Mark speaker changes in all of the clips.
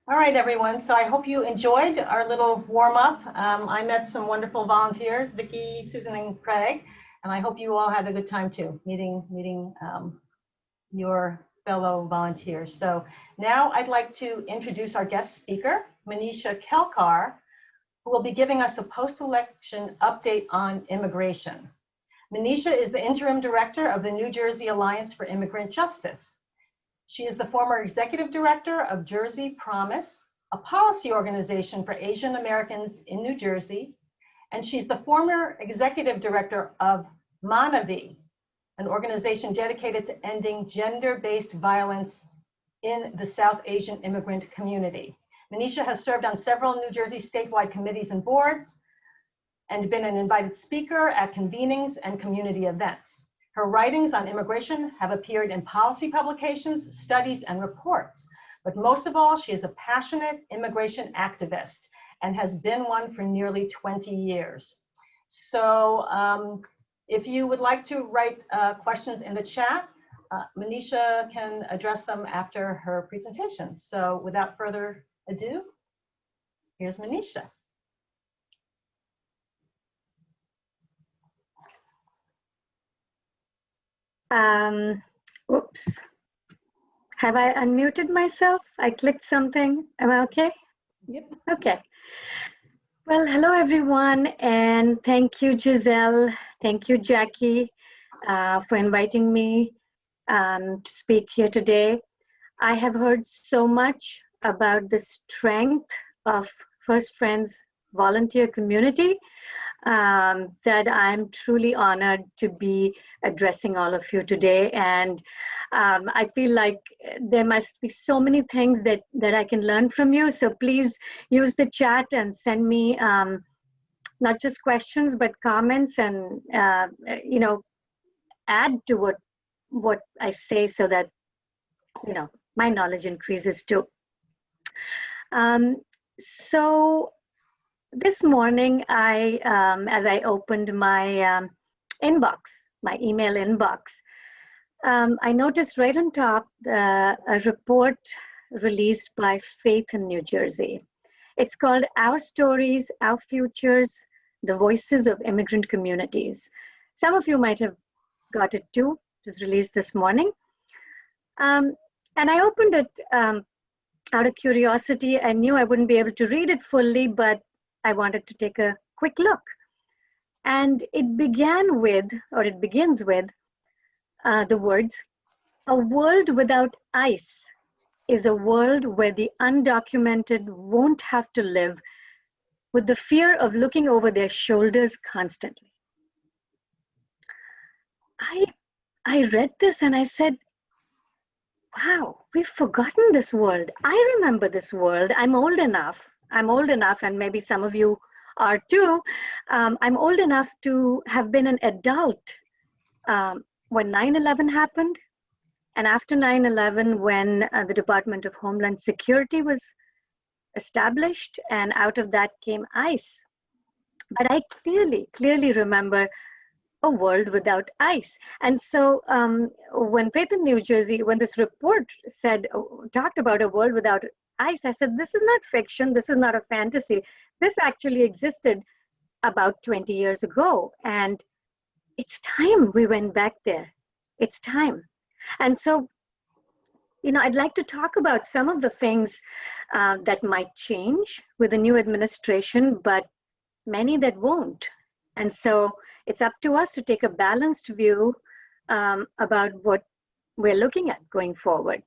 Speaker 1: All right, everyone. So I hope you enjoyed our little warm-up. I met some wonderful volunteers, Vicki, Susan, and Craig, and I hope you all had a good time too, meeting your fellow volunteers. So now I'd like to introduce our guest speaker, Manisha Kelkar, who will be giving us a post-election update on immigration. Manisha is the interim director of the New Jersey Alliance for Immigrant Justice. She is the former executive director of Jersey Promise, a policy organization for Asian Americans in New Jersey, and she's the former executive director of Manavi, an organization dedicated to ending gender-based violence in the South Asian immigrant community. Manisha has served on several New Jersey statewide committees and boards and been an invited speaker at convenings and community events. Her writings on immigration have appeared in policy publications, studies, and reports. But most of all, she is a passionate immigration activist and has been one for nearly 20 years. So if you would like to write questions in the chat, Manisha can address them after her presentation. So without further ado, here's Manisha.
Speaker 2: Oops. Have I unmuted myself? I clicked something. Am I okay?
Speaker 1: Yep.
Speaker 2: Okay. Well, hello, everyone. And thank you, Giselle. Thank you, Jackie, for inviting me to speak here today. I have heard so much about the strength of First Friends volunteer community that I'm truly honored to be addressing all of you today. And I feel like there must be so many things that I can learn from you. So please use the chat and send me not just questions, but comments and, add to what I say so that, my knowledge increases too. So this morning, as I opened my inbox, my email inbox, I noticed right on top a report released by Faith in New Jersey. It's called Our Stories, Our Futures, The Voices of Immigrant Communities. Some of you might have got it too. It was released this morning. And I opened it out of curiosity. I knew I wouldn't be able to read it fully, but I wanted to take a quick look. And it begins with the words, "A world without ICE is a world where the undocumented won't have to live with the fear of looking over their shoulders constantly." I read this and I said, wow, we've forgotten this world. I remember this world. I'm old enough, and maybe some of you are too. I'm old enough to have been an adult when 9/11 happened, and after 9/11, when the Department of Homeland Security was established, and out of that came ICE. But I clearly remember a world without ICE. And so when Faith in New Jersey, when this report talked about a world without ICE, I said, this is not fiction, this is not a fantasy. This actually existed about 20 years ago. And it's time we went back there. It's time. And so, I'd like to talk about some of the things that might change with the new administration, but many that won't. And so it's up to us to take a balanced view about what we're looking at going forward.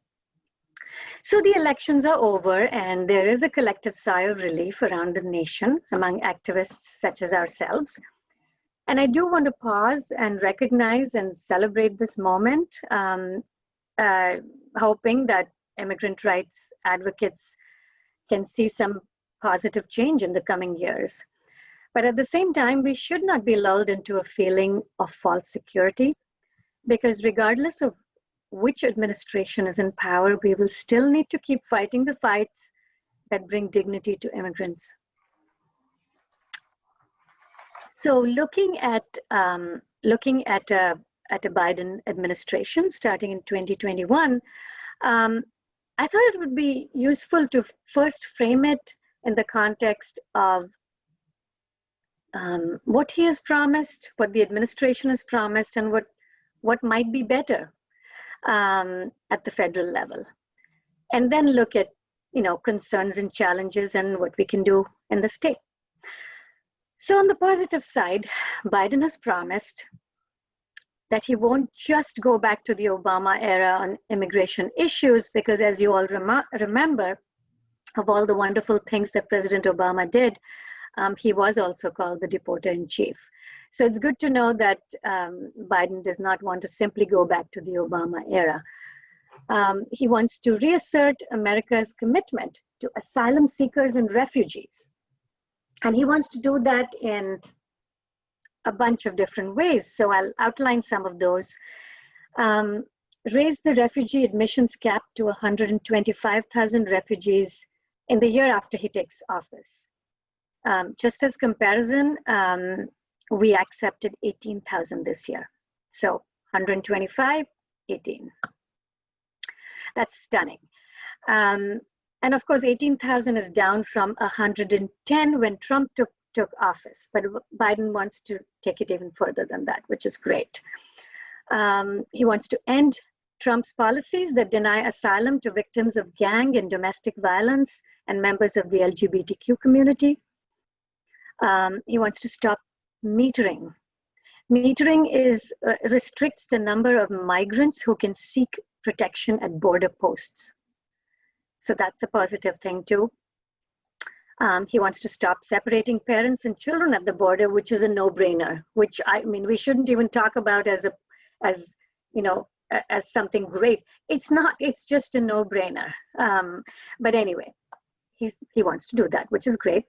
Speaker 2: So the elections are over, and there is a collective sigh of relief around the nation among activists such as ourselves. And I do want to pause and recognize and celebrate this moment, hoping that immigrant rights advocates can see some positive change in the coming years. But at the same time, we should not be lulled into a feeling of false security, because regardless of which administration is in power, we will still need to keep fighting the fights that bring dignity to immigrants. So looking at a Biden administration starting in 2021, I thought it would be useful to first frame it in the context of what he has promised, what the administration has promised, and what might be better at the federal level. And then look at, concerns and challenges and what we can do in the state. So on the positive side, Biden has promised that he won't just go back to the Obama era on immigration issues, because as you all remember, of all the wonderful things that President Obama did, he was also called the deporter-in-chief. So it's good to know that Biden does not want to simply go back to the Obama era. He wants to reassert America's commitment to asylum seekers and refugees. And he wants to do that in a bunch of different ways. So I'll outline some of those. Raise the refugee admissions cap to 125,000 refugees in the year after he takes office. Just as comparison, we accepted 18,000 this year. So 125, 18. That's stunning. And of course, 18,000 is down from 110 when Trump took office, but Biden wants to take it even further than that, which is great. He wants to end Trump's policies that deny asylum to victims of gang and domestic violence and members of the LGBTQ community. He wants to stop metering. Metering restricts the number of migrants who can seek protection at border posts. So that's a positive thing too. He wants to stop separating parents and children at the border, which is a no-brainer, which we shouldn't even talk about as something great. It's not, it's just a no-brainer. But anyway, he wants to do that, which is great.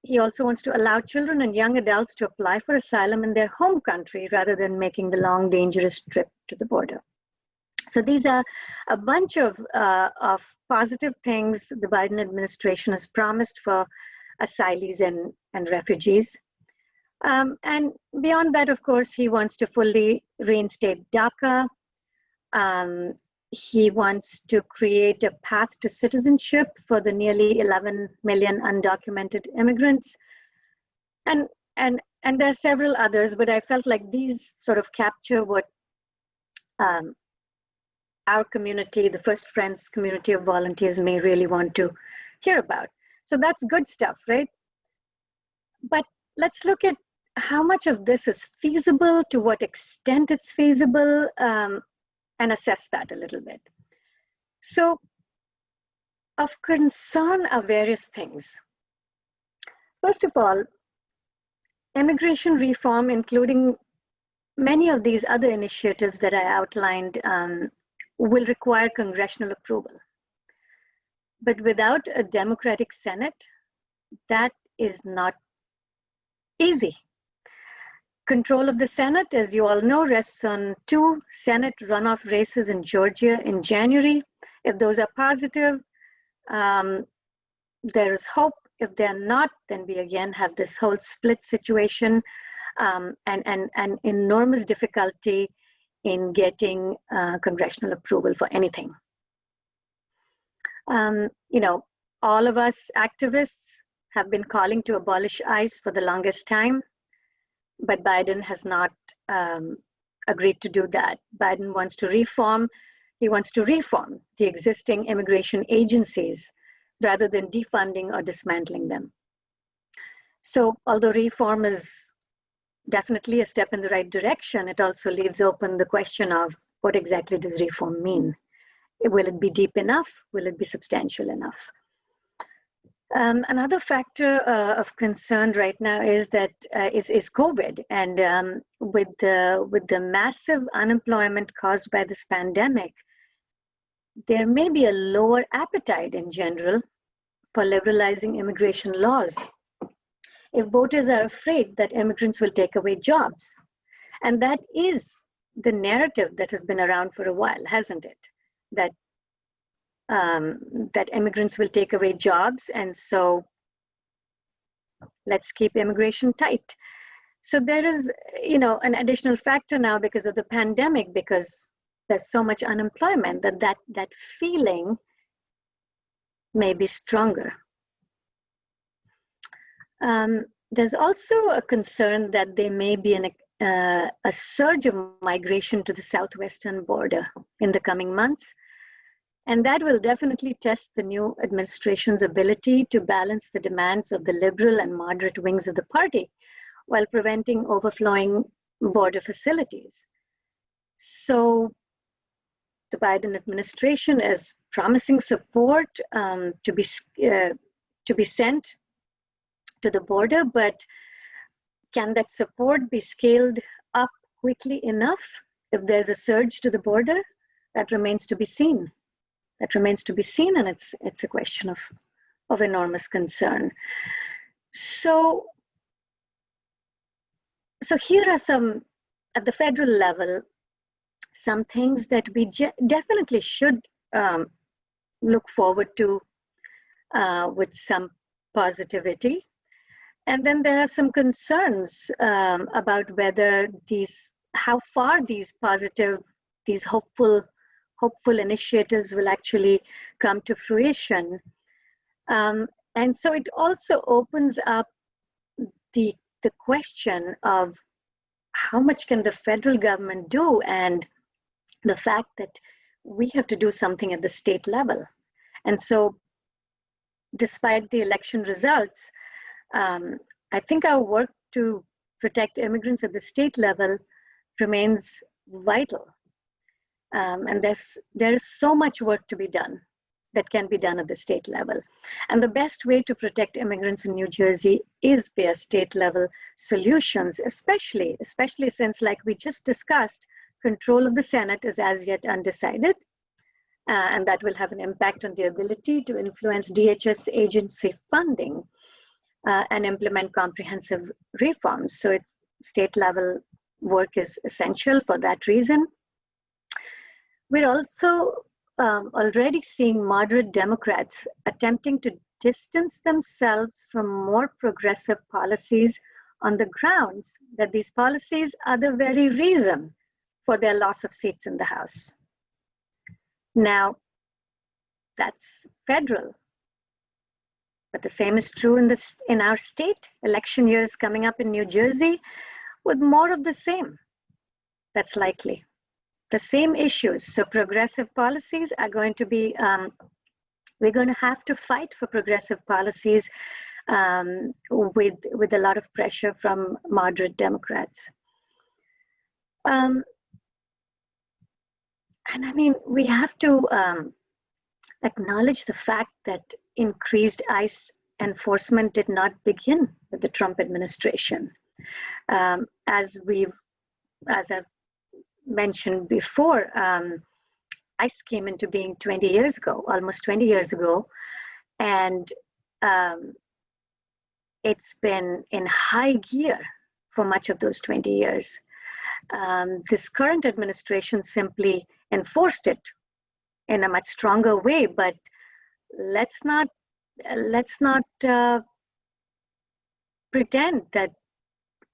Speaker 2: He also wants to allow children and young adults to apply for asylum in their home country rather than making the long, dangerous trip to the border. So these are a bunch of positive things the Biden administration has promised for asylees and refugees. And beyond that, of course, he wants to fully reinstate DACA. He wants to create a path to citizenship for the nearly 11 million undocumented immigrants. And there are several others, but I felt like these sort of capture what our community, the First Friends community of volunteers, may really want to hear about. So that's good stuff, right? But let's look at how much of this is feasible, to what extent it's feasible, and assess that a little bit. So of concern are various things. First of all, immigration reform, including many of these other initiatives that I outlined, will require congressional approval. But without a Democratic Senate, that is not easy. Control of the Senate, as you all know, rests on 2 Senate runoff races in Georgia in January. If those are positive, there is hope. If they're not, then we again have this whole split situation and enormous difficulty in getting congressional approval for anything. All of us activists have been calling to abolish ICE for the longest time, but Biden has not agreed to do that. Biden wants to reform. He wants to reform the existing immigration agencies rather than defunding or dismantling them. So although reform is definitely a step in the right direction, it also leaves open the question of what exactly does reform mean? Will it be deep enough? Will it be substantial enough? Another factor of concern right now is COVID, and with the massive unemployment caused by this pandemic, there may be a lower appetite in general for liberalizing immigration laws if voters are afraid that immigrants will take away jobs. And that is the narrative that has been around for a while, hasn't it? That immigrants will take away jobs, and so let's keep immigration tight. So there is, an additional factor now because of the pandemic, because there's so much unemployment that feeling may be stronger. There's also a concern that there may be a surge of migration to the southwestern border in the coming months. And that will definitely test the new administration's ability to balance the demands of the liberal and moderate wings of the party while preventing overflowing border facilities. So the Biden administration is promising support to be sent to the border, but can that support be scaled up quickly enough if there's a surge to the border? That remains to be seen. That remains to be seen, and it's a question of enormous concern. So here are some, at the federal level, some things that we definitely should look forward to with some positivity. And then there are some concerns about whether how far these positive, these hopeful initiatives will actually come to fruition. And so it also opens up the question of how much can the federal government do, and the fact that we have to do something at the state level. And so despite the election results, I think our work to protect immigrants at the state level remains vital. And there is so much work to be done that can be done at the state level. And the best way to protect immigrants in New Jersey is via state level solutions, especially since, like we just discussed, control of the Senate is as yet undecided. And that will have an impact on the ability to influence DHS agency funding and implement comprehensive reforms. So state level work is essential for that reason. We're also already seeing moderate Democrats attempting to distance themselves from more progressive policies on the grounds that these policies are the very reason for their loss of seats in the House. Now, that's federal. But the same is true in our state. Election year is coming up in New Jersey with more of the same. That's likely. The same issues. So progressive policies are going to be, we're going to have to fight for progressive policies with a lot of pressure from moderate Democrats. And I mean, we have to acknowledge the fact that increased ICE enforcement did not begin with the Trump administration. As I've mentioned before, ICE came into being 20 years ago, almost 20 years ago, and it's been in high gear for much of those 20 years. This current administration simply enforced it in a much stronger way, but let's not pretend that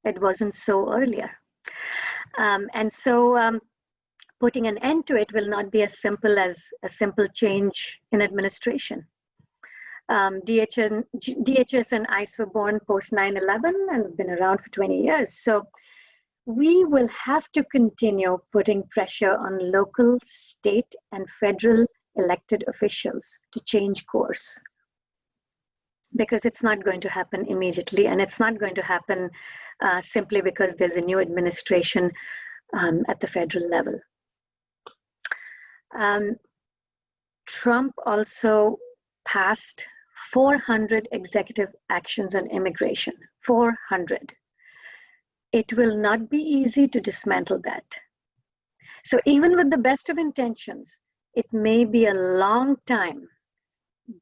Speaker 2: it wasn't so earlier. And so putting an end to it will not be as simple as a simple change in administration. DHS and ICE were born post 9/11 and have been around for 20 years. So we will have to continue putting pressure on local, state, and federal elected officials to change course, because it's not going to happen immediately, and it's not going to happen simply because there's a new administration at the federal level. Trump also passed 400 executive actions on immigration, 400. It will not be easy to dismantle that. So even with the best of intentions, it may be a long time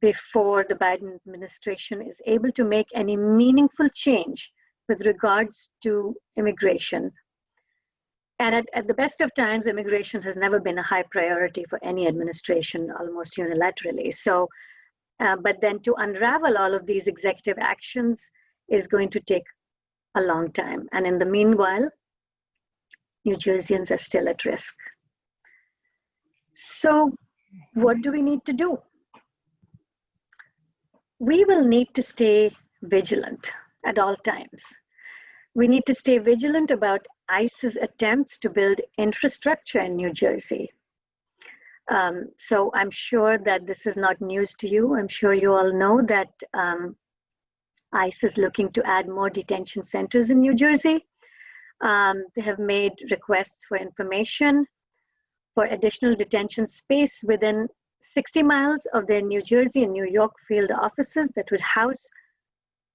Speaker 2: before the Biden administration is able to make any meaningful change with regards to immigration. And at the best of times, immigration has never been a high priority for any administration, almost unilaterally. So, but then to unravel all of these executive actions is going to take a long time. And in the meanwhile, New Jerseyans are still at risk. So what do we need to do? We will need to stay vigilant at all times. We need to stay vigilant about ICE's attempts to build infrastructure in New Jersey. So I'm sure that this is not news to you. I'm sure you all know that ICE is looking to add more detention centers in New Jersey. They have made requests for information for additional detention space within 60 miles of their New Jersey and New York field offices that would house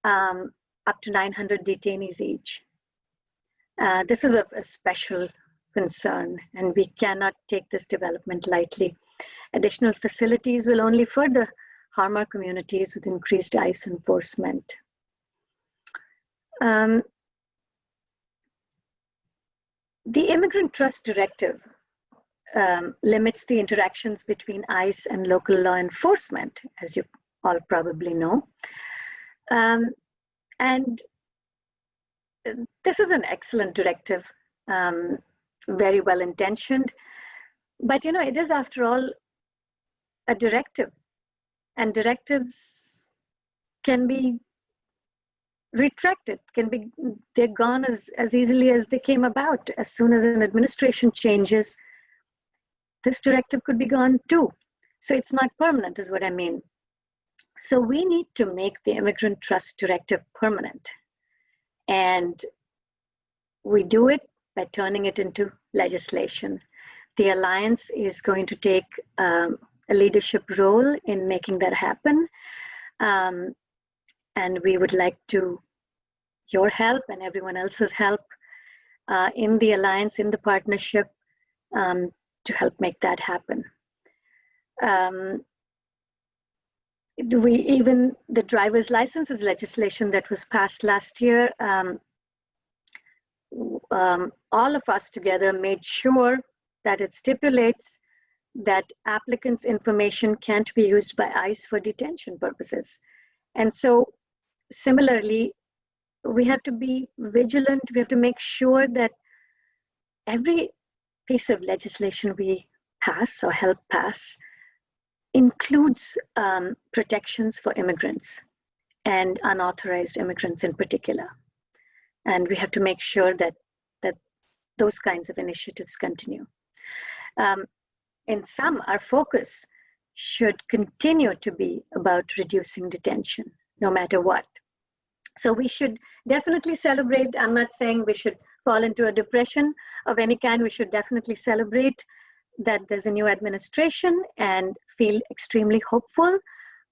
Speaker 2: up to 900 detainees each. This is a special concern, and we cannot take this development lightly. Additional facilities will only further harm our communities with increased ICE enforcement. The Immigrant Trust Directive limits the interactions between ICE and local law enforcement, as you all probably know. And this is an excellent directive, very well intentioned, but you know, it is after all a directive, and directives can be retracted, they're gone as easily as they came about. As soon as an administration changes, this directive could be gone too. So it's not permanent is what I mean. So we need to make the Immigrant Trust Directive permanent. And we do it by turning it into legislation. The Alliance is going to take a leadership role in making that happen. And we would like your help and everyone else's help in the Alliance, in the partnership, to help make that happen. The driver's licenses legislation that was passed last year, all of us together made sure that it stipulates that applicants' information can't be used by ICE for detention purposes. And so similarly, we have to be vigilant. We have to make sure that every piece of legislation we pass or help pass includes protections for immigrants and unauthorized immigrants in particular. And we have to make sure that those kinds of initiatives continue. In sum, our focus should continue to be about reducing detention, no matter what. So we should definitely celebrate. I'm not saying we should fall into a depression of any kind. We should definitely celebrate that there's a new administration and feel extremely hopeful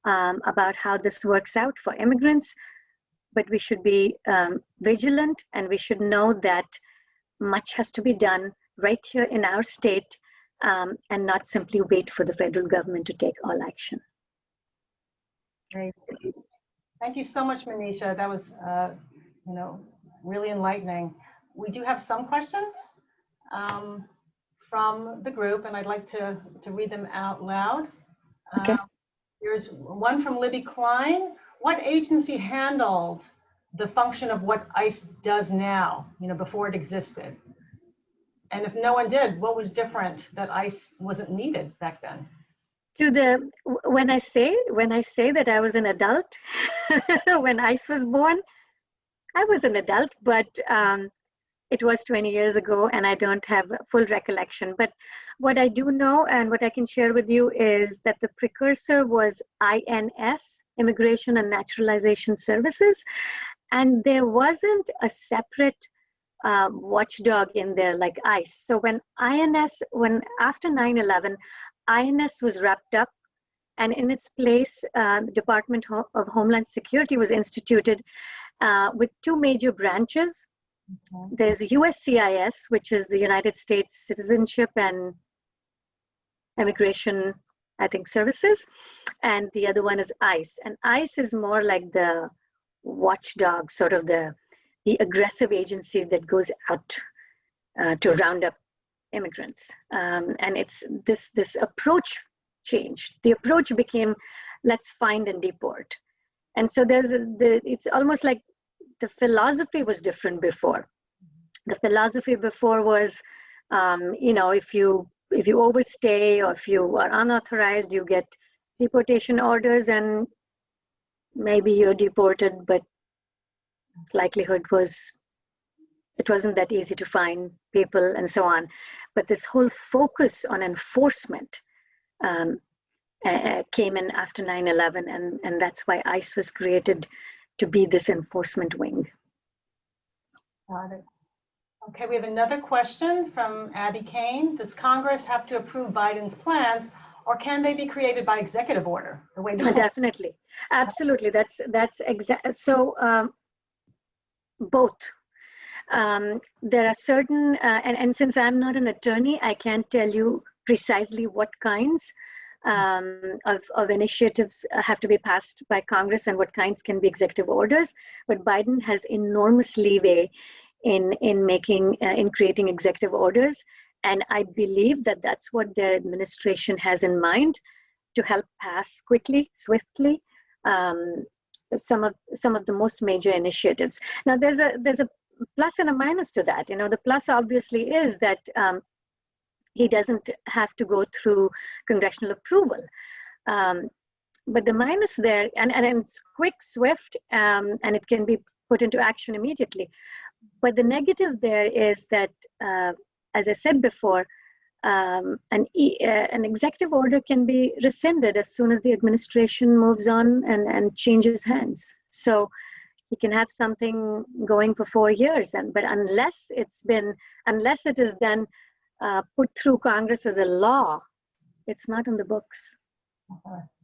Speaker 2: about how this works out for immigrants. But we should be vigilant, and we should know that much has to be done right here in our state, and not simply wait for the federal government to take all action.
Speaker 1: Great. Thank you so much, Manisha. That was, really enlightening. We do have some questions from the group, and I'd like to read them out loud.
Speaker 2: Okay.
Speaker 1: There's one from Libby Klein. What agency handled the function of what ICE does now, before it existed? And if no one did, what was different that ICE wasn't needed back then?
Speaker 2: When I say that I was an adult when ICE was born, I was an adult, but it was 20 years ago, and I don't have full recollection. But what I do know and what I can share with you is that the precursor was INS, Immigration and Naturalization Services, and there wasn't a separate watchdog in there like ICE. So when after 9/11, INS was wrapped up, and in its place, the Department of Homeland Security was instituted with two major branches. Okay. There's USCIS, which is the United States Citizenship and Immigration, Services, and the other one is ICE. And ICE is more like the watchdog, sort of the aggressive agency that goes out to round up immigrants. And it's this approach changed. The approach became, let's find and deport. And so it's almost like the philosophy was different before. The philosophy before was, if you you overstay or if you are unauthorized, you get deportation orders and maybe you're deported, but likelihood was it wasn't that easy to find people and so on. But this whole focus on enforcement came in after 9/11, and that's why ICE was created, to be this enforcement wing.
Speaker 1: Got it. Okay, we have another question from Abby Kane. Does Congress have to approve Biden's plans, or can they be created by executive order? The way
Speaker 2: Definitely, absolutely. That's exact. So both. There are certain, and since I'm not an attorney, I can't tell you precisely what kinds of initiatives have to be passed by Congress and what kinds can be executive orders. But Biden has enormous leeway in creating executive orders, and I believe that that's what the administration has in mind to help pass quickly, swiftly, some of the most major initiatives. Now, there's a plus and a minus to that. The plus obviously is that he doesn't have to go through congressional approval. But the minus there, and it's quick, swift, and it can be put into action immediately. But the negative there is that, as I said before, an executive order can be rescinded as soon as the administration moves on and changes hands. So you can have something going for 4 years, but unless it is then put through Congress as a law, it's not in the books.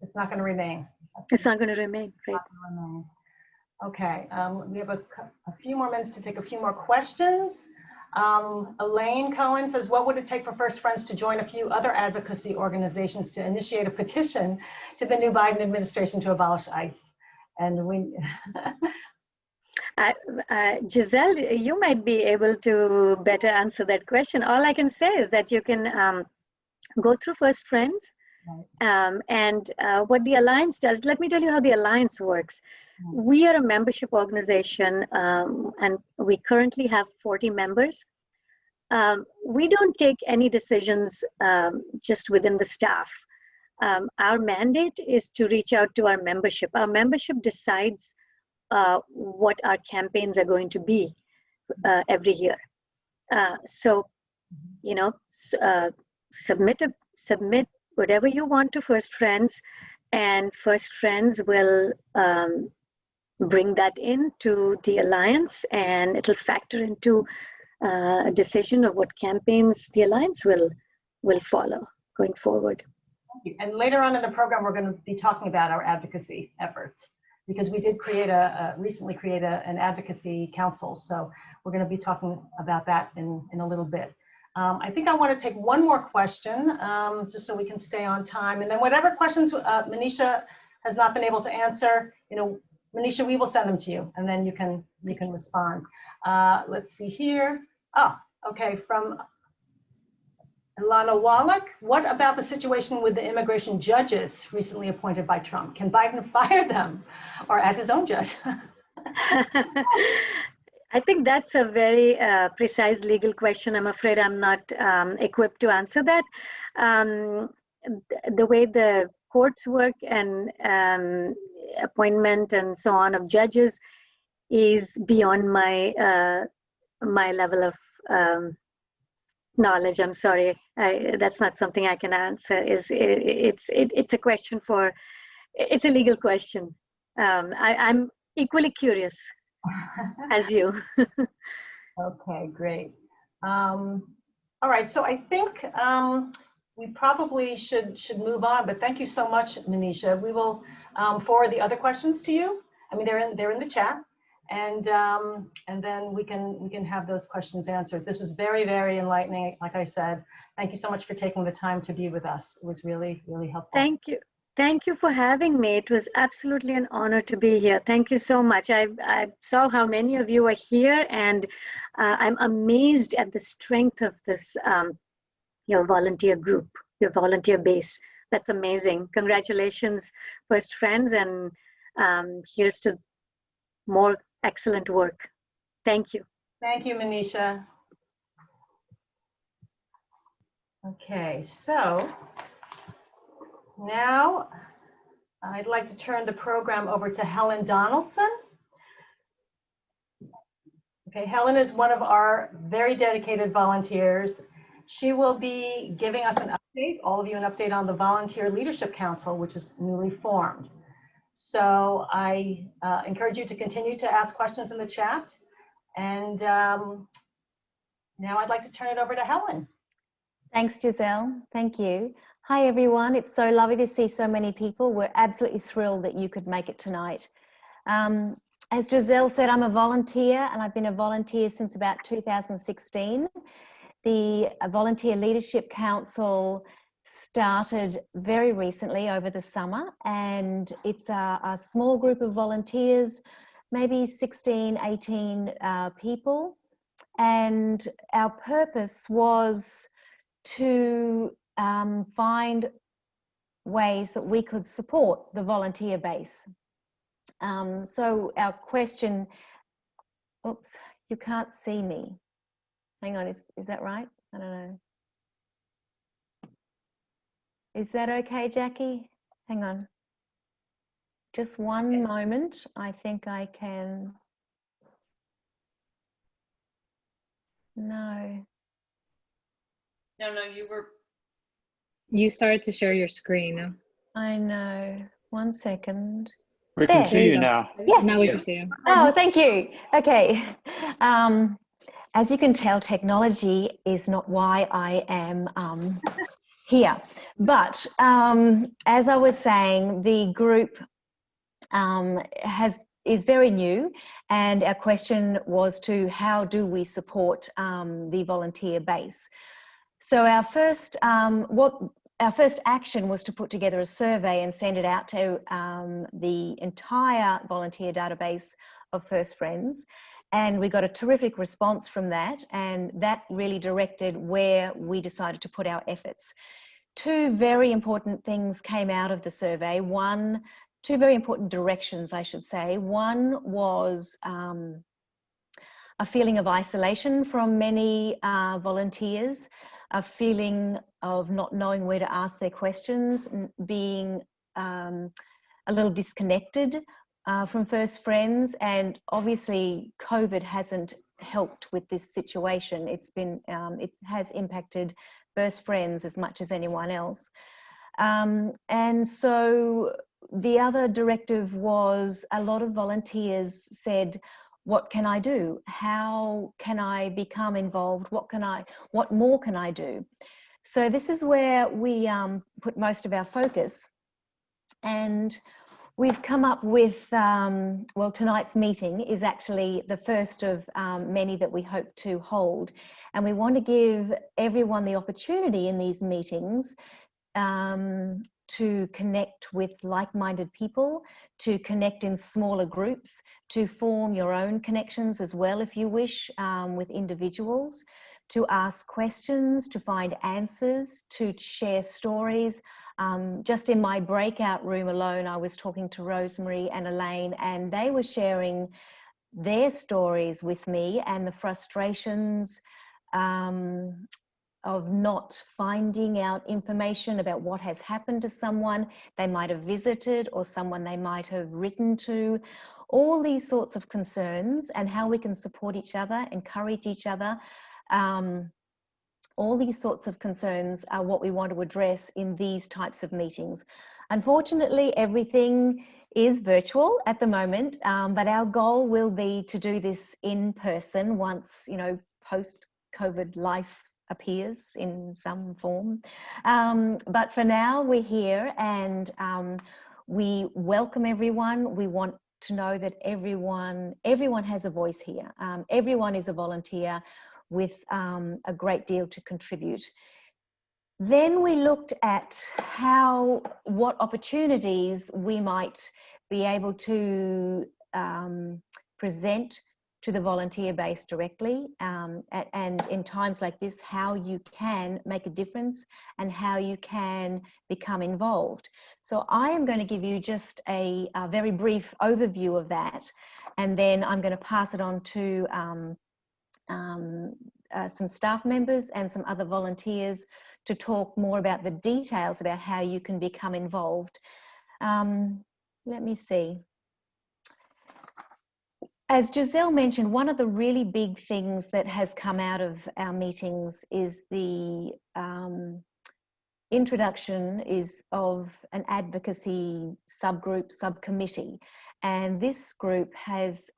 Speaker 1: It's not going to remain.
Speaker 2: It's not going to remain, right?
Speaker 1: Okay, we have a few more minutes to take a few more questions. Elaine Cohen says, what would it take for First Friends to join a few other advocacy organizations to initiate a petition to the new Biden administration to abolish ICE? And we...
Speaker 2: Giselle, you might be able to better answer that question. All I can say is that you can go through First Friends, and what the Alliance does. Let me tell you how the Alliance works. We are a membership organization, and we currently have 40 members. We don't take any decisions just within the staff. Our mandate is to reach out to our membership. Our membership decides what our campaigns are going to be every year. So, submit whatever you want to First Friends, and First Friends will bring that into the Alliance, and it'll factor into a decision of what campaigns the Alliance will follow going forward.
Speaker 1: Thank you. And later on in the program, we're going to be talking about our advocacy efforts, because we did recently create an advocacy council. So we're going to be talking about that in a little bit. I think I want to take one more question, just so we can stay on time. And then whatever questions Manisha has not been able to answer, Manisha, we will send them to you, and then you can respond. Let's see here. Oh, okay, from Ilana Wallach. What about the situation with the immigration judges recently appointed by Trump? Can Biden fire them or add his own judge?
Speaker 2: I think that's a very precise legal question. I'm afraid I'm not equipped to answer that. The way the courts work and appointment and so on of judges is beyond my level of knowledge. I'm sorry, that's not something I can answer. It's a question it's a legal question. I'm equally curious as you.
Speaker 1: Okay, great. All right, so I think we probably should move on, but thank you so much, Manisha. We will forward the other questions to you. I mean, they're in the chat, and then we can have those questions answered. This was very, very enlightening. Like I said, thank you so much for taking the time to be with us. It was really, really helpful.
Speaker 2: Thank you. Thank you for having me. It was absolutely an honor to be here. Thank you so much. I saw how many of you are here, and I'm amazed at the strength of this, your volunteer group, your volunteer base. That's amazing. Congratulations, First Friends, and here's to more excellent work. Thank you.
Speaker 1: Thank you, Manisha. Okay, so now I'd like to turn the program over to Helen Donaldson. Okay, Helen is one of our very dedicated volunteers. She will be giving us an update, all of you an update on the Volunteer Leadership Council, which is newly formed. So I encourage you to continue to ask questions in the chat. And now I'd like to turn it over to Helen.
Speaker 3: Thanks, Giselle. Thank you. Hi, everyone. It's so lovely to see so many people. We're absolutely thrilled that you could make it tonight. As Giselle said, I'm a volunteer, and I've been a volunteer since about 2016. The Volunteer Leadership Council started very recently over the summer, and it's a small group of volunteers, maybe 16, 18 people. And our purpose was to find ways that we could support the volunteer base. So our question, oops, you can't see me. Hang on, is that right? I don't know. Is that okay, Jackie? Hang on. Just one moment. I think I can. No.
Speaker 4: No,
Speaker 5: You started to share your screen.
Speaker 3: I know. 1 second.
Speaker 6: We can
Speaker 3: There.
Speaker 6: see you now.
Speaker 3: Yes.
Speaker 5: Now we can see you.
Speaker 3: Oh, thank you. Okay. As you can tell, technology is not why I am here. But as I was saying, the group is very new, and our question was to how do we support the volunteer base. So our first action was to put together a survey and send it out to the entire volunteer database of First Friends. And we got a terrific response from that. And that really directed where we decided to put our efforts. Two very important things came out of the survey. Two very important directions, I should say. One was a feeling of isolation from many volunteers, a feeling of not knowing where to ask their questions, being a little disconnected from First Friends. And obviously COVID hasn't helped with this situation. It has impacted First Friends as much as anyone else. And so the other directive was a lot of volunteers said, what can I do? How can I become involved? What more can I do? So this is where we put most of our focus. And we've come up with, well, tonight's meeting is actually the first of many that we hope to hold. And we want to give everyone the opportunity in these meetings to connect with like-minded people, to connect in smaller groups, to form your own connections as well, if you wish, with individuals, to ask questions, to find answers, to share stories. Just in my breakout room alone, I was talking to Rosemary and Elaine, and they were sharing their stories with me and the frustrations of not finding out information about what has happened to someone they might have visited or someone they might have written to. All these sorts of concerns and how we can support each other, encourage each other. All these sorts of concerns are what we want to address in these types of meetings. Unfortunately, everything is virtual at the moment, but our goal will be to do this in person once, post-COVID life appears in some form. But for now, we're here and we welcome everyone. We want to know that everyone has a voice here. Everyone is a volunteer with a great deal to contribute. Then we looked at what opportunities we might be able to present to the volunteer base directly, and in times like this, how you can make a difference and how you can become involved. So I am going to give you just a very brief overview of that, and then I'm going to pass it on to some staff members and some other volunteers to talk more about the details about how you can become involved. Let me see. As Giselle mentioned, one of the really big things that has come out of our meetings is the introduction of an advocacy subgroup, subcommittee. And this group has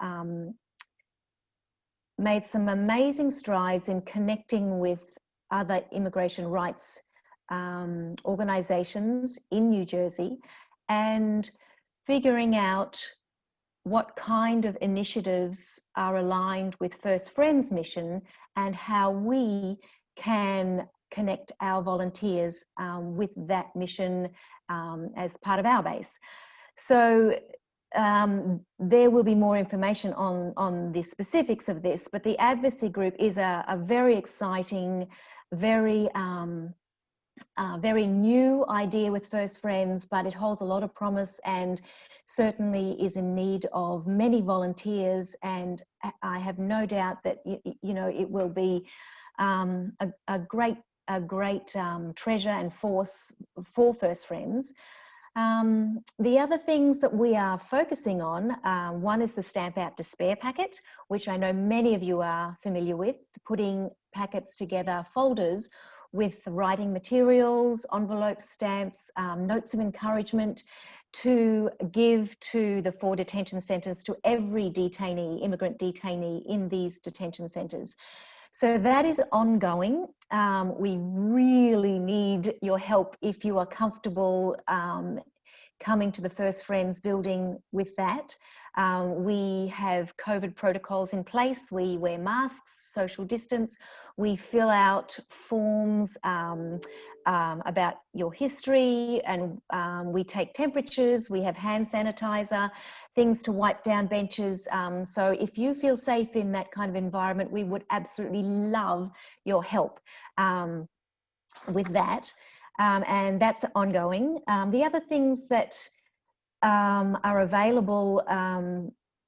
Speaker 3: made some amazing strides in connecting with other immigration rights organizations in New Jersey and figuring out what kind of initiatives are aligned with First Friends mission and how we can connect our volunteers with that mission as part of our base. So there will be more information on the specifics of this, but the advocacy group is a very exciting, very new idea with First Friends, but it holds a lot of promise and certainly is in need of many volunteers. And I have no doubt that you know it will be a great treasure and force for First Friends. The other things that we are focusing on, one is the Stamp Out Despair packet, which I know many of you are familiar with, putting packets together, folders with writing materials, envelopes, stamps, notes of encouragement to give to the 4 detention centres, to every detainee, immigrant detainee in these detention centres. So that is ongoing. We really need your help if you are comfortable coming to the First Friends building with that. We have COVID protocols in place. We wear masks, social distance. We fill out forms about your history, and we take temperatures. We have hand sanitizer, things to wipe down benches. So if you feel safe in that kind of environment, we would absolutely love your help with that. And that's ongoing. The other things that are available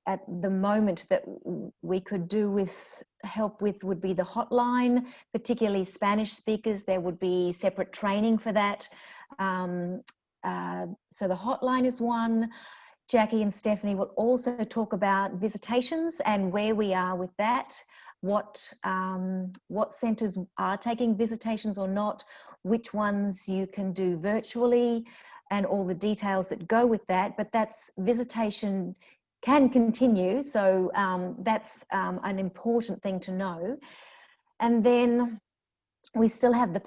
Speaker 3: at the moment that we could do with help with would be the hotline, particularly Spanish speakers. There would be separate training for that. So the hotline is one. Jackie and Stephanie will also talk about visitations and where we are with that, what centres are taking visitations or not, which ones you can do virtually, and all the details that go with that. But that's visitation can continue, so that's an important thing to know. And then we still have the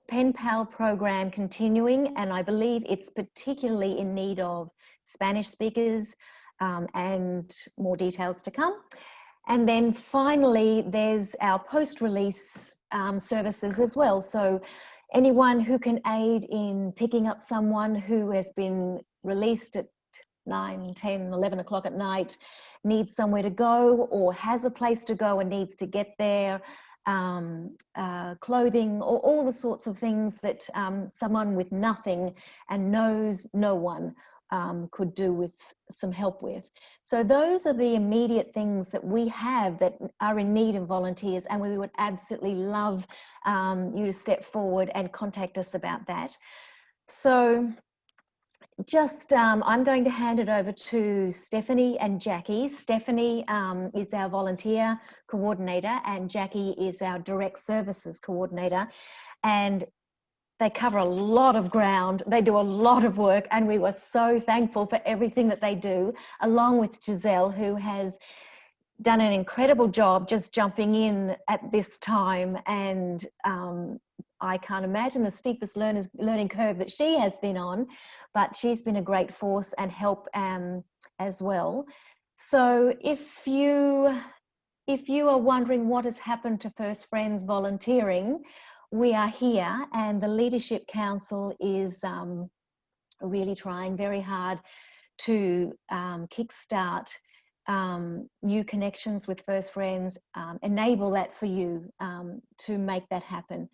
Speaker 3: Pen Pal program continuing, and I believe it's particularly in need of Spanish speakers, and more details to come. And then finally, there's our post-release services as well. So anyone who can aid in picking up someone who has been released at 9, 10, 11 o'clock at night, needs somewhere to go or has a place to go and needs to get there, clothing, or all the sorts of things that someone with nothing and knows no one could do with some help with. So those are the immediate things that we have that are in need of volunteers, and we would absolutely love you to step forward and contact us about that. So just, I'm going to hand it over to Stephanie and Jackie. Stephanie is our volunteer coordinator and Jackie is our direct services coordinator. And they cover a lot of ground. They do a lot of work, and we were so thankful for everything that they do, along with Giselle, who has done an incredible job just jumping in at this time. And I can't imagine the steepest learning curve that she has been on, but she's been a great force and help as well. So if you are wondering what has happened to First Friends volunteering, we are here, and the Leadership Council is really trying very hard to kickstart new connections with First Friends, enable that for you to make that happen.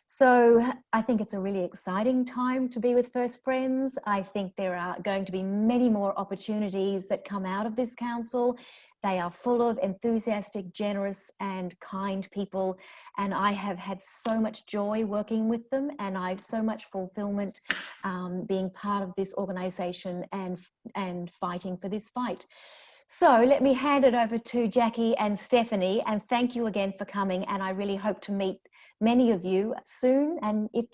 Speaker 3: So I think it's a really exciting time to be with First Friends. I think there are going to be many more opportunities that come out of this council. They are full of enthusiastic, generous, and kind people. And I have had so much joy working with them, and I have so much fulfillment being part of this organization and fighting for this fight. So let me hand it over to Jackie and Stephanie, and thank you again for coming. And I really hope to meet many of you soon, and if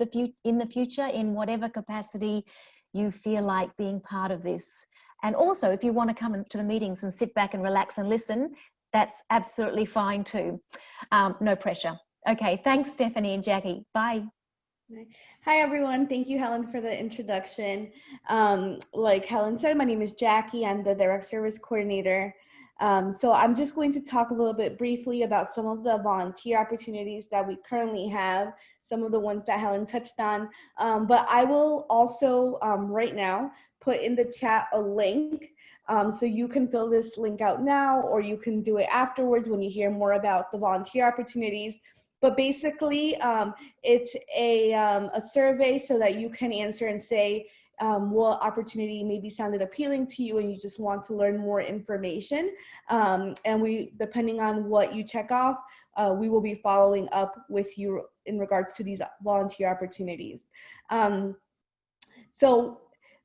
Speaker 3: in the future, in whatever capacity you feel like being part of this. And also, if you want to come to the meetings and sit back and relax and listen, that's absolutely fine too. No pressure. Okay, thanks, Stephanie and Jackie. Bye.
Speaker 6: Hi, everyone. Thank you, Helen, for the introduction. Like Helen said, my name is Jackie. I'm the Direct Service Coordinator. So I'm just going to talk a little bit briefly about some of the volunteer opportunities that we currently have, some of the ones that Helen touched on. But I will also right now put in the chat a link. So you can fill this link out now, or you can do it afterwards when you hear more about the volunteer opportunities. But basically, it's a survey so that you can answer and say what opportunity maybe sounded appealing to you and you just want to learn more information. And we, depending on what you check off, we will be following up with you in regards to these volunteer opportunities. So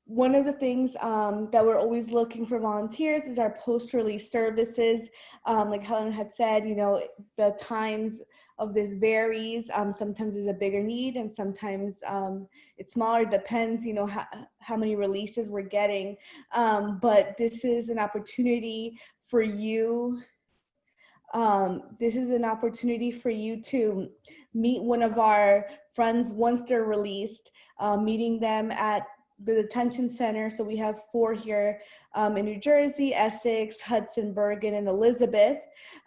Speaker 6: one of the things that we're always looking for volunteers is our post-release services. Like Helen had said, you know, the times of this varies. Sometimes there's a bigger need and sometimes it's smaller. It depends, you know, how many releases we're getting. But this is an opportunity for you. This is an opportunity for you to meet one of our friends once they're released, meeting them at the detention center. So we have 4 here in New Jersey, Essex, Hudson, Bergen, and Elizabeth.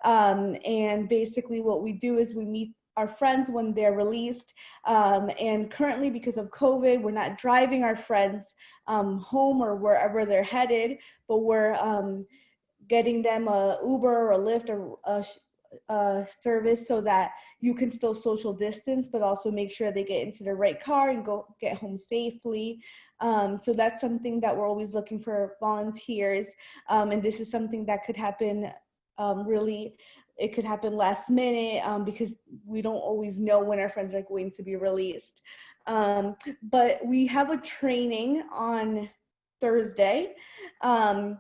Speaker 6: And basically what we do is we meet our friends when they're released. And currently, because of COVID, we're not driving our friends home or wherever they're headed, but we're getting them a Uber or a Lyft or a service so that you can still social distance, but also make sure they get into the right car and go get home safely. So that's something that we're always looking for volunteers. And this is something that could happen it could happen last minute because we don't always know when our friends are going to be released. But we have a training on Thursday to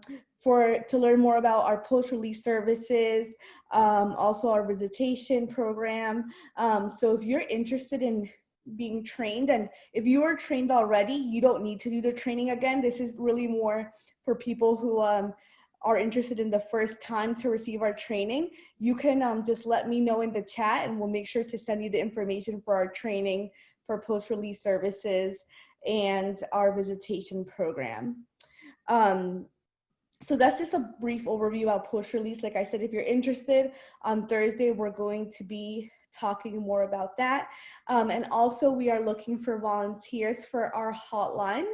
Speaker 6: learn more about our post-release services, also our visitation program. So if you're interested in being trained, and if you are trained already, you don't need to do the training again. This is really more for people who are interested in the first time to receive our training. You can just let me know in the chat and we'll make sure to send you the information for our training for post-release services and our visitation program. So that's just a brief overview about post-release. Like I said, if you're interested, on Thursday, we're going to be talking more about that. And also we are looking for volunteers for our hotline.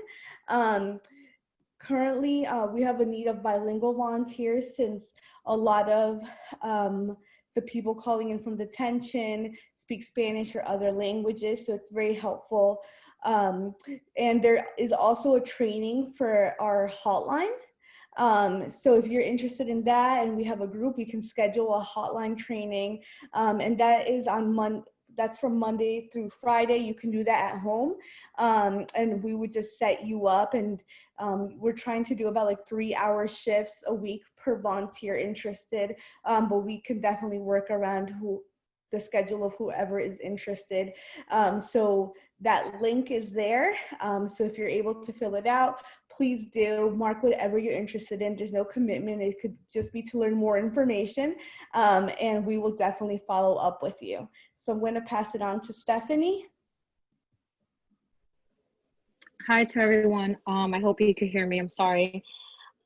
Speaker 6: Currently, we have a need of bilingual volunteers since a lot of the people calling in from detention speak Spanish or other languages, so it's very helpful. And there is also a training for our hotline. So if you're interested in that and we have a group, we can schedule a hotline training. And that is that's from Monday through Friday. You can do that at home. And we would just set you up, and we're trying to do about like 3-hour shifts a week per volunteer interested. But we can definitely work around the schedule of whoever is interested. So that link is there. So if you're able to fill it out, please do. Mark whatever you're interested in. There's no commitment. It could just be to learn more information. And we will definitely follow up with you. So I'm going to pass it on to Stephanie.
Speaker 5: Hi to everyone. I hope you can hear me. I'm sorry.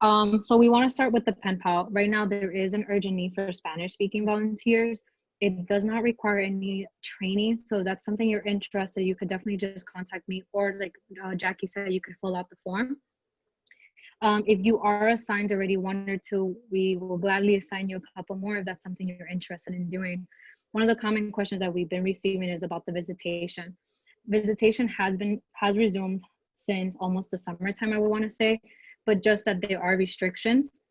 Speaker 5: So we want to start with the pen pal. Right now, there is an urgent need for Spanish speaking volunteers. It does not require any training. So that's something you're interested, you could definitely just contact me, or like Jackie said, you could fill out the form. If you are assigned already 1 or 2, we will gladly assign you a couple more if that's something you're interested in doing. One of the common questions that we've been receiving is about the visitation. Visitation has resumed since almost the summertime, I would want to say, but just that there are restrictions.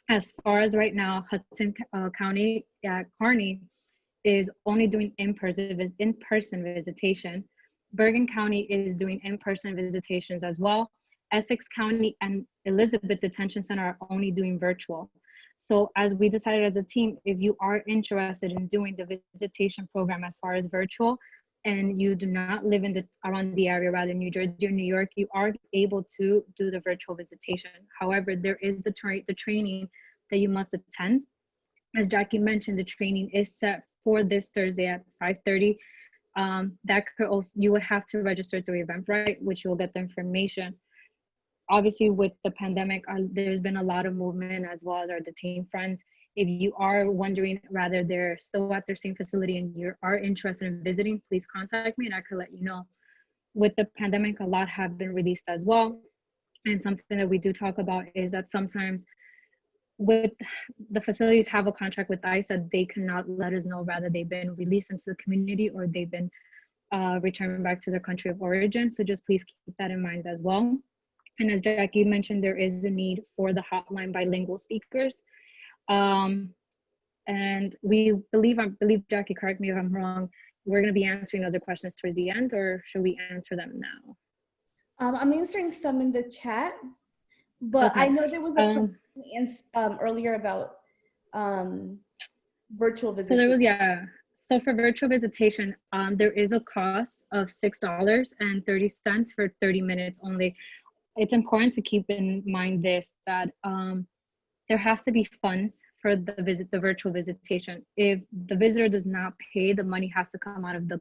Speaker 5: As far as right now, Hudson County, Kearney is only doing in-person visitation. Bergen County is doing in-person visitations as well. Essex County and Elizabeth Detention Center are only doing virtual. So as we decided as a team, if you are interested in doing the visitation program as far as virtual, and you do not live around the area, rather New Jersey or New York, you are able to do the virtual visitation. However, there is the training that you must attend. As Jackie mentioned, the training is set for this Thursday at 5:30. That could also, you would have to register through Eventbrite, which you will get the information. Obviously, with the pandemic, there's been a lot of movement as well as our detained friends. If you are wondering, rather they're still at their same facility and you are interested in visiting, please contact me and I could let you know. With the pandemic, a lot have been released as well. And something that we do talk about is that sometimes with the facilities have a contract with ICE that they cannot let us know rather they've been released into the community or they've been returned back to their country of origin. So just please keep that in mind as well. And as Jackie mentioned, there is a need for the hotline bilingual speakers. And I believe, Jackie, correct me if I'm wrong, we're going to be answering other questions towards the end, or should we answer them now?
Speaker 6: I'm answering some in the chat, but
Speaker 5: Okay.
Speaker 6: I know there was a question earlier about virtual visitation.
Speaker 5: So there was, yeah. So for virtual visitation, there is a cost of $6.30 for 30 minutes only. It's important to keep in mind this, that there has to be funds for the virtual visitation. If the visitor does not pay, the money has to come out of the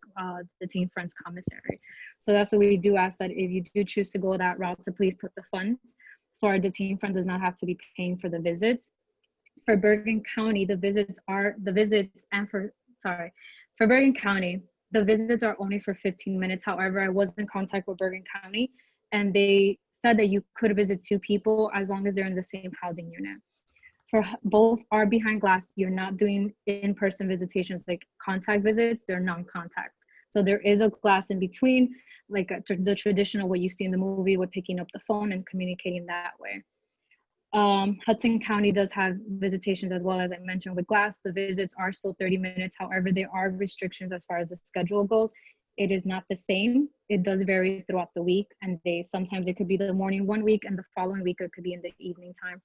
Speaker 5: Detained Friends commissary. So that's what we do ask, that if you do choose to go that route, to please put the funds so our detained friend does not have to be paying for the visits. For Bergen County, for Bergen County, the visits are only for 15 minutes. However, I was in contact with Bergen County and they said that you could visit 2 people as long as they're in the same housing unit. For both are behind glass, you're not doing in-person visitations like contact visits, they're non-contact. So there is a glass in between, like the traditional what you see in the movie with picking up the phone and communicating that way. Hudson County does have visitations as well, as I mentioned with glass. The visits are still 30 minutes. However, there are restrictions as far as the schedule goes. It is not the same. It does vary throughout the week and days. Sometimes it could be the morning one week and the following week it could be in the evening time.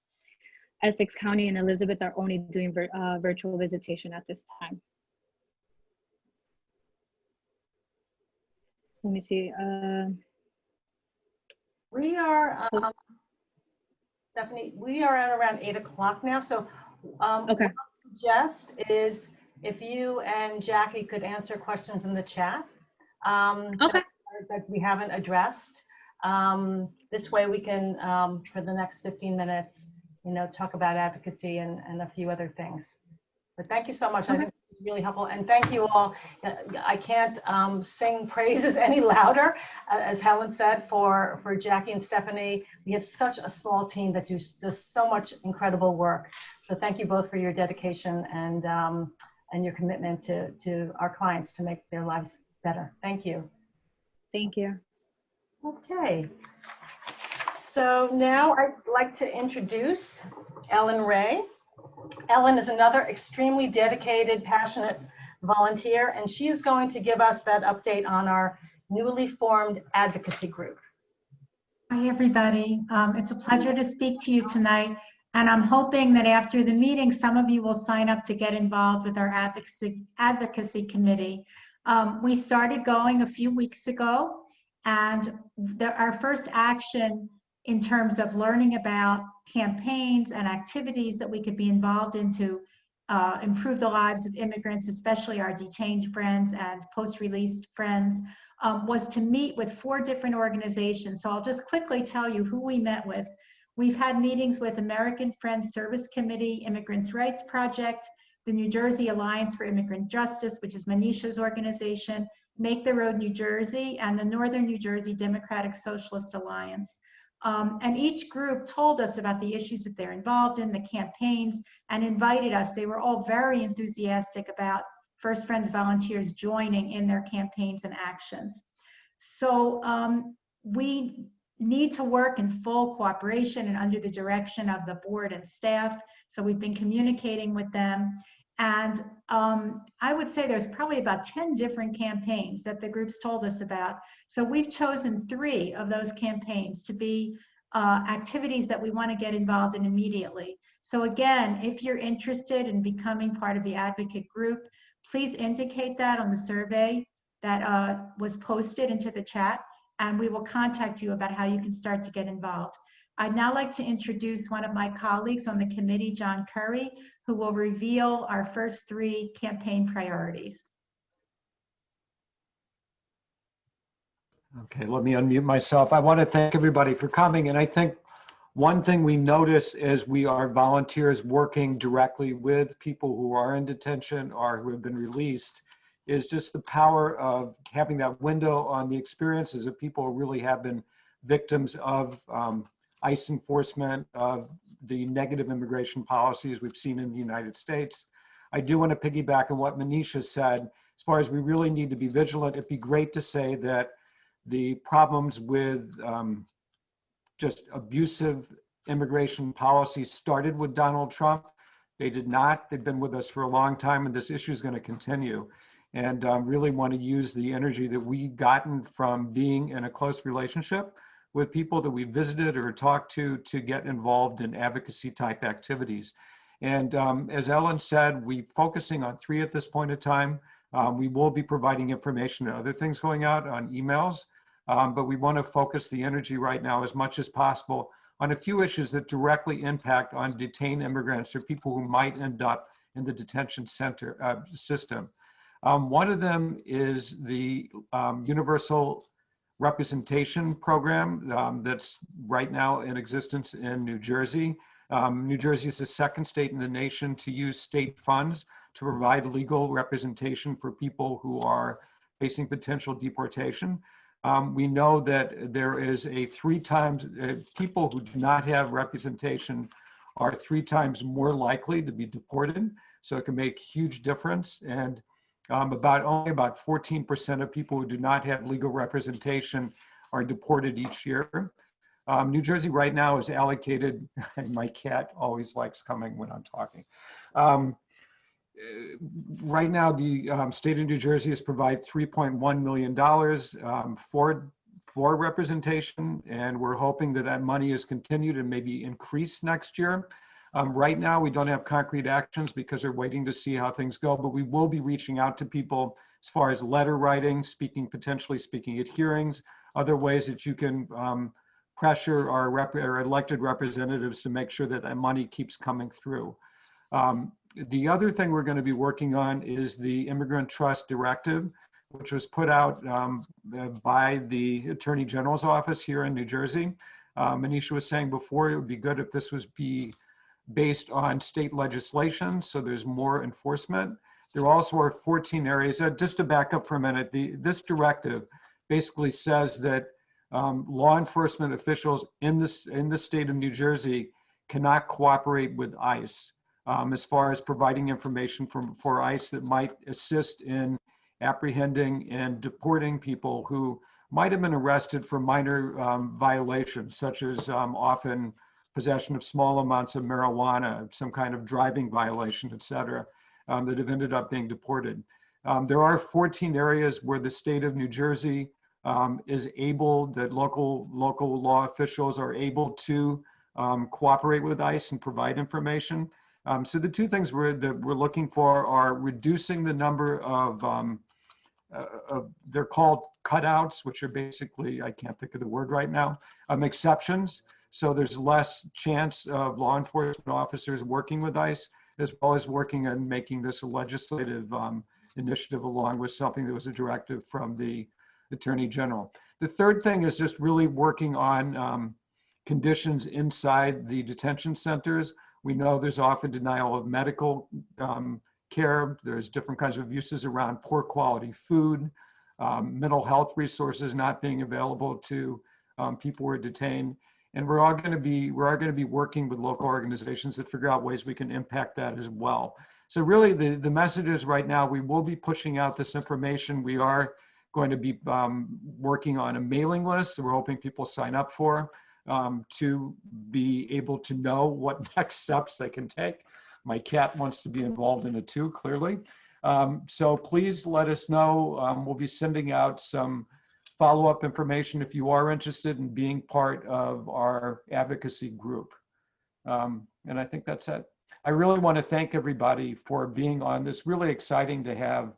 Speaker 5: Essex County and Elizabeth are only doing virtual visitation at this time. Let me see.
Speaker 1: We are, Stephanie, we are at around 8 o'clock now. So
Speaker 5: Okay.
Speaker 1: what I suggest is if you and Jackie could answer questions in the chat
Speaker 5: Okay.
Speaker 1: that we haven't addressed. This way we can, for the next 15 minutes, talk about advocacy and a few other things. But thank you so much.
Speaker 5: Okay.
Speaker 1: I think it's really helpful. And thank you all. I can't sing praises any louder, as Helen said, for Jackie and Stephanie. We have such a small team that does so much incredible work. So thank you both for your dedication and your commitment to our clients to make their lives better. Thank you.
Speaker 5: Thank you.
Speaker 1: Okay. So now I'd like to introduce Ellen Ray. Ellen is another extremely dedicated, passionate volunteer, and she is going to give us that update on our newly formed advocacy group.
Speaker 7: Hi, everybody. It's a pleasure to speak to you tonight, and I'm hoping that after the meeting, some of you will sign up to get involved with our advocacy committee. We started going a few weeks ago, and our first action in terms of learning about campaigns and activities that we could be involved in to improve the lives of immigrants, especially our detained friends and post-released friends, was to meet with 4 different organizations. So I'll just quickly tell you who we met with. We've had meetings with American Friends Service Committee, Immigrants' Rights Project, the New Jersey Alliance for Immigrant Justice, which is Manisha's organization, Make the Road New Jersey, and the Northern New Jersey Democratic Socialist Alliance. And each group told us about the issues that they're involved in, the campaigns, and invited us. They were all very enthusiastic about First Friends volunteers joining in their campaigns and actions. So we need to work in full cooperation and under the direction of the board and staff. So we've been communicating with them. And I would say there's probably about 10 different campaigns that the groups told us about. So we've chosen 3 of those campaigns to be activities that we want to get involved in immediately. So again, if you're interested in becoming part of the advocate group, please indicate that on the survey that was posted into the chat, and we will contact you about how you can start to get involved. I'd now like to introduce one of my colleagues on the committee, John Curry, who will reveal our first 3 campaign priorities.
Speaker 8: Okay, let me unmute myself. I want to thank everybody for coming. And I think one thing we notice as we are volunteers working directly with people who are in detention or who have been released is just the power of having that window on the experiences of people who really have been victims of ICE enforcement, of the negative immigration policies we've seen in the United States. I do want to piggyback on what Manisha said. As far as we really need to be vigilant, it'd be great to say that the problems with just abusive immigration policy started with Donald Trump. They did not. They've been with us for a long time, and this issue is going to continue. And really want to use the energy that we've gotten from being in a close relationship with people that we visited or talked to get involved in advocacy type activities. And as Ellen said, we're focusing on 3 at this point in time. We will be providing information and other things going out on emails, but we want to focus the energy right now as much as possible on a few issues that directly impact on detained immigrants or people who might end up in the detention center system. One of them is the Universal Representation Program that's right now in existence in New Jersey. New Jersey is the 2nd state in the nation to use state funds to provide legal representation for people who are facing potential deportation. We know that there is a 3 times, people who do not have representation are 3 times more likely to be deported. So it can make a huge difference. And only about 14% of people who do not have legal representation are deported each year. New Jersey right now is allocated, my cat always likes coming when I'm talking. Right now, the state of New Jersey has provided $3.1 million for representation, and we're hoping that that money is continued and maybe increased next year. Right now, we don't have concrete actions because we're waiting to see how things go, but we will be reaching out to people as far as letter writing, potentially speaking at hearings, other ways that you can pressure our elected representatives to make sure that that money keeps coming through. The other thing we're going to be working on is the Immigrant Trust Directive, which was put out by the Attorney General's office here in New Jersey. Manisha was saying before, it would be good if this was based on state legislation, so there's more enforcement. There also are 14 areas. Just to back up for a minute, this directive basically says that law enforcement officials in the state of New Jersey cannot cooperate with ICE as far as providing information for ICE that might assist in apprehending and deporting people who might have been arrested for minor violations, such as often possession of small amounts of marijuana, some kind of driving violation, et cetera, that have ended up being deported. There are 14 areas where the state of New Jersey is able, that local law officials are able to cooperate with ICE and provide information. So the 2 things that we're looking for are reducing the number of they're called cutouts, which are basically, I can't think of the word right now, exceptions. So there's less chance of law enforcement officers working with ICE, as well as working on making this a legislative initiative along with something that was a directive from the Attorney General. The third thing is just really working on conditions inside the detention centers. We know there's often denial of medical care. There's different kinds of abuses around poor quality food, mental health resources not being available to people who are detained. And we're going to be working with local organizations to figure out ways we can impact that as well. So really the message is right now, we will be pushing out this information. We are going to be working on a mailing list that we're hoping people sign up for to be able to know what next steps they can take. My cat wants to be involved in it too, clearly. So please let us know. We'll be sending out some follow-up information if you are interested in being part of our advocacy group. And I think that's it. I really want to thank everybody for being on this. Really exciting to have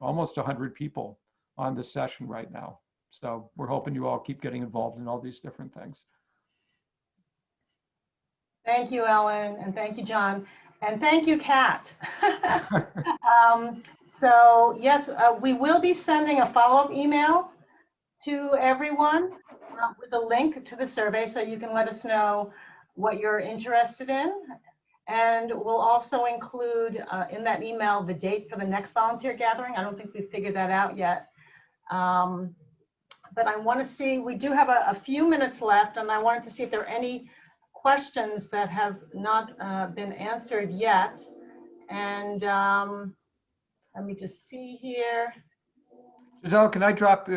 Speaker 8: almost 100 people on this session right now. So we're hoping you all keep getting involved in all these different things.
Speaker 1: Thank you, Ellen, and thank you, John, and thank you, Kat. So yes, we will be sending a follow-up email to everyone with a link to the survey, so you can let us know what you're interested in. And we'll also include in that email the date for the next volunteer gathering. I don't think we've figured that out yet. But I want to see, we do have a few minutes left, and I wanted to see if there are any questions that have not been answered yet. And let me just see here.
Speaker 8: Giselle, can I drop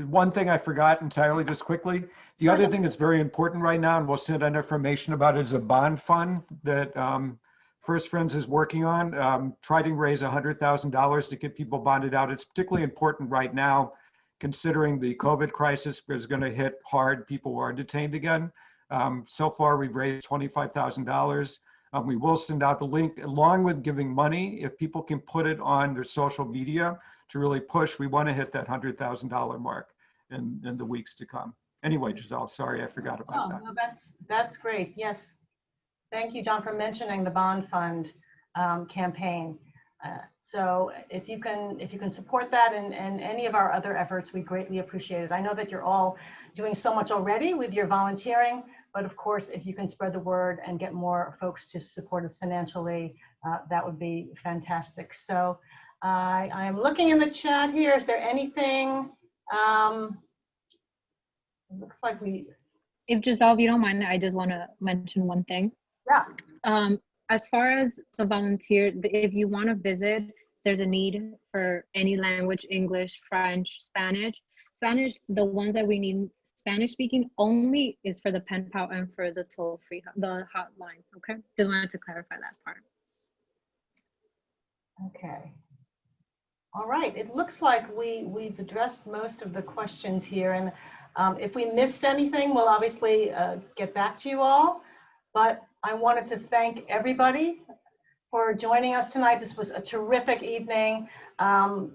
Speaker 8: one thing I forgot entirely just quickly? The other thing that's very important right now, and we'll send out information about it, is a bond fund that First Friends is working on. Try to raise $100,000 to get people bonded out. It's particularly important right now, considering the COVID crisis is going to hit hard people who are detained again. So far, we've raised $25,000. We will send out the link along with giving money. If people can put it on their social media to really push, we want to hit that $100,000 mark in the weeks to come. Anyway, Giselle, sorry, I forgot about that.
Speaker 1: No, that's great. Yes. Thank you, John, for mentioning the bond fund campaign. So if you can support that and any of our other efforts, we greatly appreciate it. I know that you're all doing so much already with your volunteering, but of course, if you can spread the word and get more folks to support us financially, that would be fantastic. So I am looking in the chat here. Is there anything? It looks like
Speaker 5: If Giselle, if you don't mind, I just want to mention one thing.
Speaker 1: Yeah.
Speaker 5: As far as the volunteer, if you want to visit, there's a need for any language, English, French, Spanish. The ones that we need Spanish speaking only is for the pen pal and for the toll-free, the hotline, okay? Just wanted to clarify that part.
Speaker 1: Okay. All right, it looks like we've addressed most of the questions here, and if we missed anything, we'll obviously get back to you all, but I wanted to thank everybody for joining us tonight. This was a terrific evening.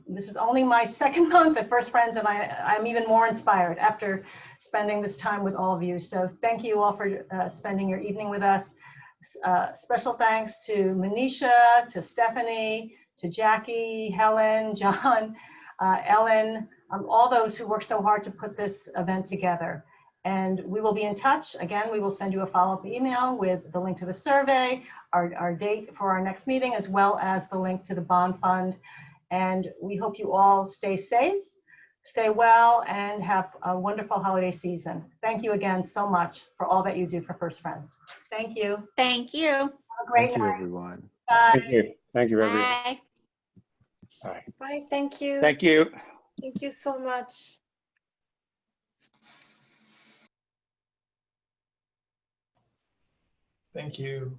Speaker 1: This is only my second month at First Friends, and I'm even more inspired after spending this time with all of you. So thank you all for spending your evening with us. Special thanks to Manisha, to Stephanie, to Jackie, Helen, John, Ellen, all those who worked so hard to put this event together. And we will be in touch. Again, we will send you a follow-up email with the link to the survey, our date for our next meeting, as well as the link to the bond fund. And we hope you all stay safe, stay well, and have a wonderful holiday season. Thank you again so much for all that you do for First Friends. Thank you.
Speaker 4: Thank you.
Speaker 1: Have a great
Speaker 9: Thank you,
Speaker 1: night.
Speaker 9: everyone.
Speaker 1: Bye.
Speaker 10: Thank you. Thank you, everyone.
Speaker 4: Bye.
Speaker 10: Bye.
Speaker 11: Bye, thank you.
Speaker 10: Thank you.
Speaker 11: Thank you so much.
Speaker 12: Thank you.